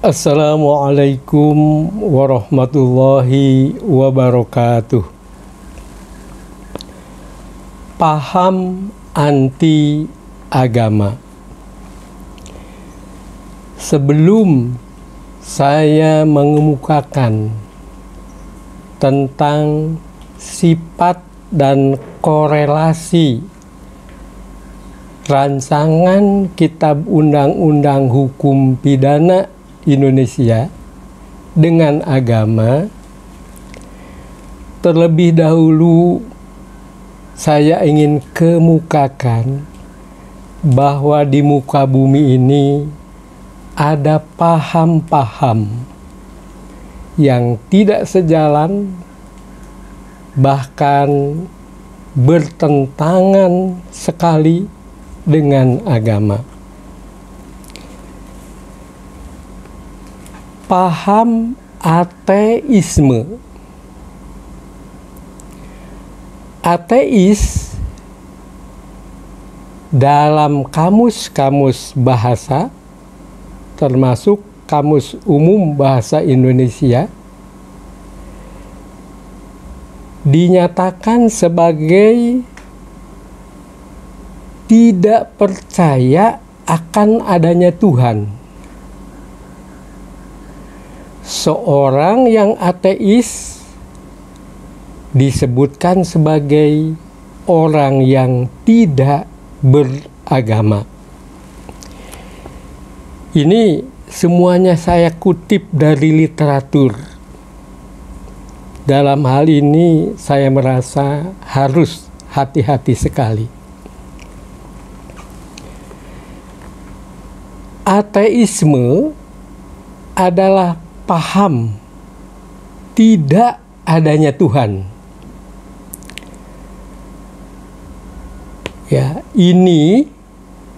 Assalamualaikum warahmatullahi wabarakatuh. Paham anti agama. Sebelum saya mengemukakan tentang sifat dan korelasi rancangan Kitab Undang-Undang Hukum Pidana Indonesia dengan agama, terlebih dahulu saya ingin kemukakan bahwa di muka bumi ini ada paham-paham yang tidak sejalan, bahkan bertentangan sekali dengan agama. Paham ateisme. Ateis dalam kamus-kamus bahasa, termasuk Kamus Umum Bahasa Indonesia, dinyatakan sebagai tidak percaya akan adanya Tuhan. Seorang yang ateis disebutkan sebagai orang yang tidak beragama. Ini semuanya saya kutip dari literatur. Dalam hal ini saya merasa harus hati-hati sekali. Ateisme adalah paham tidak adanya Tuhan. Ya, ini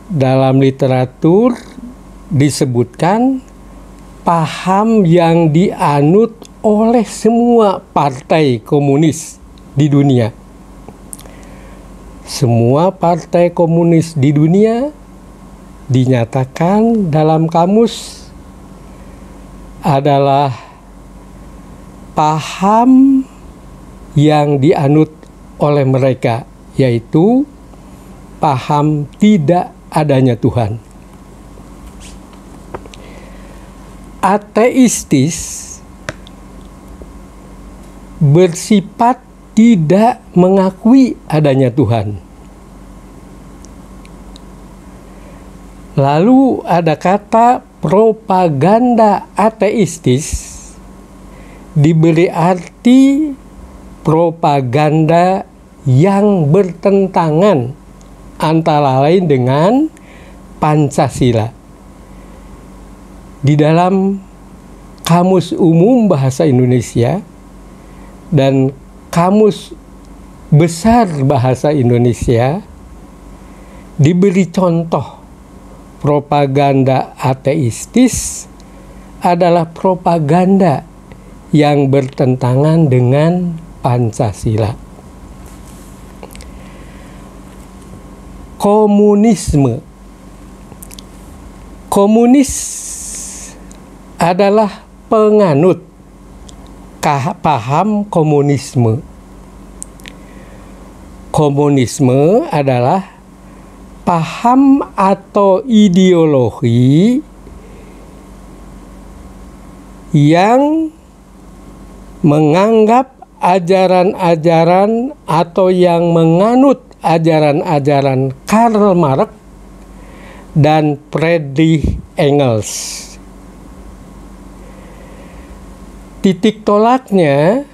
dalam literatur disebutkan paham yang dianut oleh semua partai komunis di dunia. Semua partai komunis di dunia dinyatakan dalam kamus adalah paham yang dianut oleh mereka, yaitu paham tidak adanya Tuhan. Ateistis bersifat tidak mengakui adanya Tuhan. Lalu ada kata propaganda ateistis, diberi arti propaganda yang bertentangan antara lain dengan Pancasila. Di dalam Kamus Umum Bahasa Indonesia dan Kamus Besar Bahasa Indonesia diberi contoh propaganda ateistis adalah propaganda yang bertentangan dengan Pancasila. Komunisme. Komunis adalah penganut paham komunisme. Komunisme adalah paham atau ideologi yang menganggap ajaran-ajaran atau yang menganut ajaran-ajaran Karl Marx dan Friedrich Engels. Titik tolaknya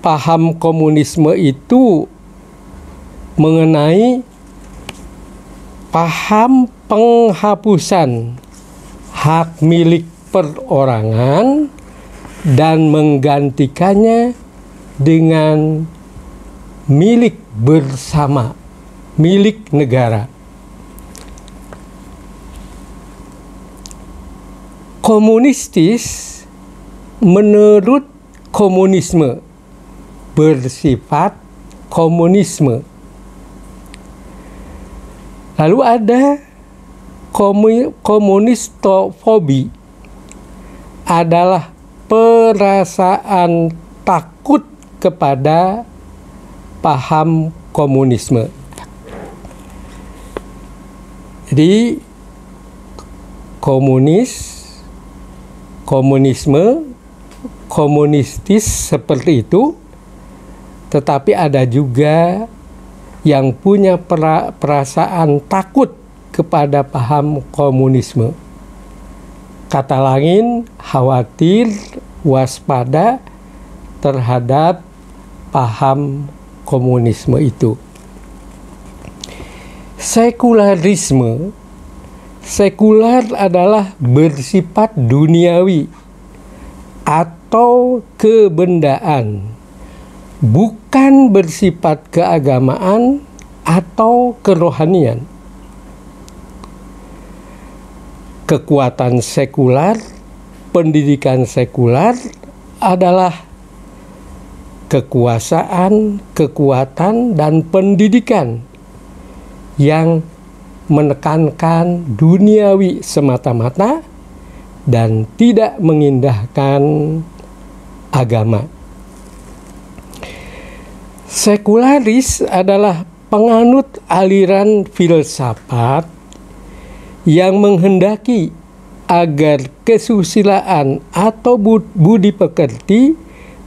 paham komunisme itu mengenai paham penghapusan hak milik perorangan dan menggantikannya dengan milik bersama, milik negara. Komunistis menurut komunisme bersifat komunisme. Lalu ada komunistofobi. adalah perasaan takut kepada paham komunisme. Jadi komunisme, komunistis seperti itu, tetapi ada juga yang punya perasaan takut kepada paham komunisme. Kata lain, khawatir, waspada terhadap paham komunisme itu. Sekularisme, sekular adalah bersifat duniawi atau kebendaan, bukan bersifat keagamaan atau kerohanian. Kekuatan sekular, pendidikan sekular adalah kekuasaan, kekuatan, dan pendidikan yang menekankan duniawi semata-mata dan tidak mengindahkan agama. Sekularis adalah penganut aliran filsafat yang menghendaki agar kesusilaan atau budi pekerti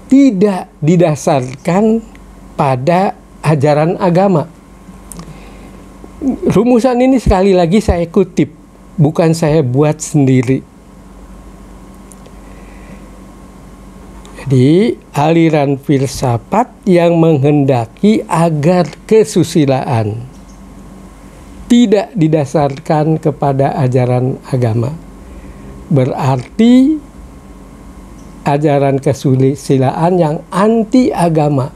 tidak didasarkan pada ajaran agama. Rumusan ini sekali lagi saya kutip, bukan saya buat sendiri. Jadi aliran filsafat yang menghendaki agar kesusilaan tidak didasarkan kepada ajaran agama. Berarti ajaran kesusilaan yang anti agama.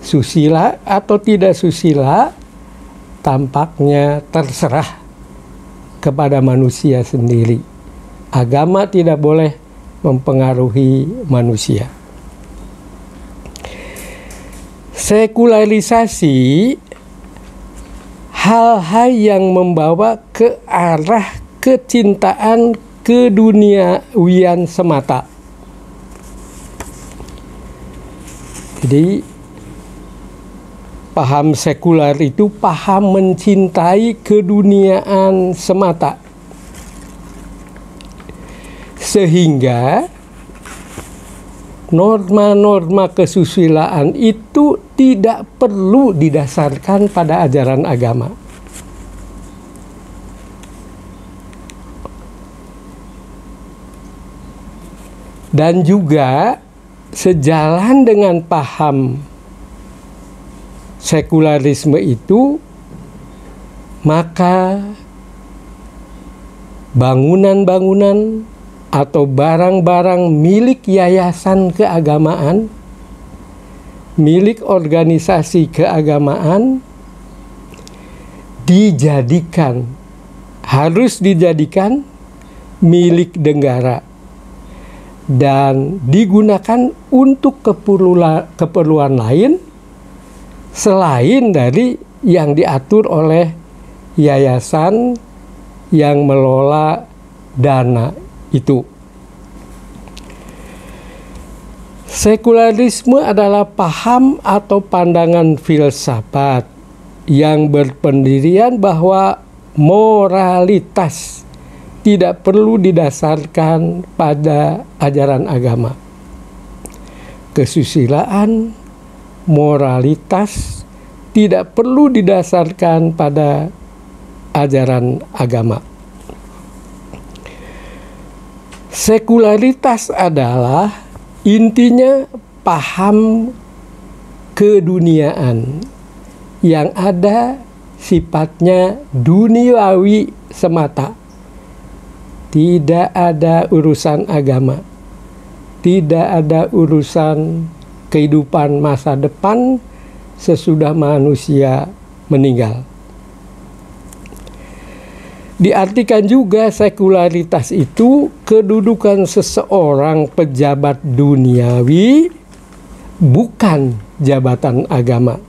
Susila atau tidak susila tampaknya terserah kepada manusia sendiri. Agama tidak boleh mempengaruhi manusia. Sekularisasi hal-hal yang membawa ke arah kecintaan keduniawian semata. Jadi paham sekular itu paham mencintai keduniaan semata. Sehingga norma-norma kesusilaan itu tidak perlu didasarkan pada ajaran agama. Dan juga sejalan dengan paham sekularisme itu, maka bangunan-bangunan atau barang-barang milik yayasan keagamaan, milik organisasi keagamaan, harus dijadikan milik negara dan digunakan untuk keperluan lain selain dari yang diatur oleh yayasan yang mengelola dana itu. Sekularisme adalah paham atau pandangan filsafat yang berpendirian bahwa moralitas tidak perlu didasarkan pada ajaran agama. Kesusilaan, moralitas tidak perlu didasarkan pada ajaran agama. Sekularitas adalah intinya paham keduniaan yang ada sifatnya duniawi semata. Tidak ada urusan agama, tidak ada urusan kehidupan masa depan sesudah manusia meninggal. Diartikan juga sekularitas itu kedudukan seseorang pejabat duniawi, bukan jabatan agama.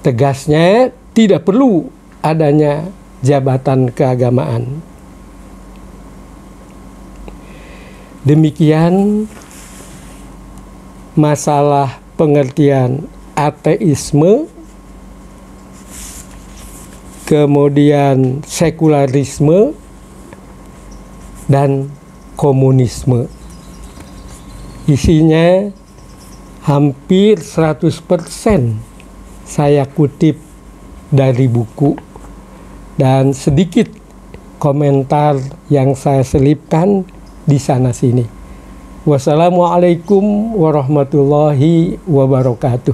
Tegasnya tidak perlu adanya jabatan keagamaan. Demikian masalah pengertian ateisme, kemudian sekularisme, dan komunisme. Isinya hampir 100% saya kutip dari buku, dan sedikit komentar yang saya selipkan di sana-sini. Wassalamualaikum warahmatullahi wabarakatuh.